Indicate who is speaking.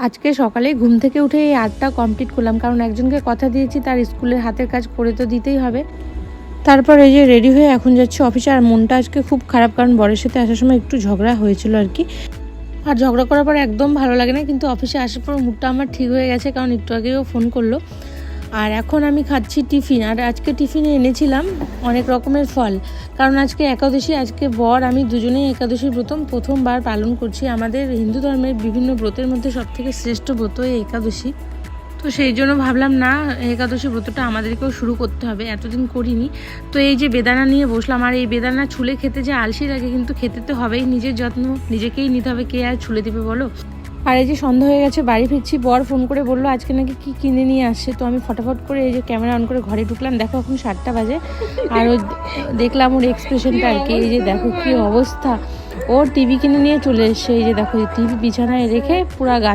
Speaker 1: আজকে সকালেই ঘুম থেকে উঠে এই আর্টটা কমপ্লিট করলাম, কারণ একজনকে কথা দিয়েছি তার স্কুলের হাতের কাজ করে তো দিতেই হবে। তারপর এই যে রেডি হয়ে এখন যাচ্ছি অফিসে। আর মনটা আজকে খুব খারাপ, কারণ বরের সাথে আসার সময় একটু ঝগড়া হয়েছিল আর কি। আর ঝগড়া করার পর একদম ভালো লাগে না, কিন্তু অফিসে আসার পর মুডটা আমার ঠিক হয়ে গেছে, কারণ একটু আগেও ফোন করলো। আর এখন আমি খাচ্ছি টিফিন। আর আজকে টিফিনে এনেছিলাম অনেক রকমের ফল, কারণ আজকে একাদশী। আজকে বর আমি দুজনেই একাদশীর প্রথমবার পালন করছি। আমাদের হিন্দু ধর্মের বিভিন্ন ব্রতের মধ্যে সবথেকে শ্রেষ্ঠ ব্রত এই একাদশী। তো সেই জন্য ভাবলাম না, একাদশী ব্রতটা আমাদেরকেও শুরু করতে হবে, এতদিন করিনি। তো এই যে বেদানা নিয়ে বসলাম। আর এই বেদানা ছুলে খেতে যে আলসি লাগে, কিন্তু খেতে তো হবেই, নিজের যত্ন নিজেকেই নিতে হবে, কে আর ছুলে দিবে বলো। আর এই যে সন্ধ্যা হয়ে গেছে, বাড়ি ফিরছি। বর ফোন করে বললো আজকে নাকি কি কিনে নিয়ে আসছে। তো আমি ফটাফট করে এই যে ক্যামেরা অন করে ঘরে ঢুকলাম। দেখো এখন 7টা বাজে। আর ওই দেখলাম ওর এক্সপ্রেশনটা আর কি। এই যে দেখো কি অবস্থা, ওর টিভি কিনে নিয়ে চলে এসছে। এই যে দেখো টিভি বিছানায় রেখে পুরা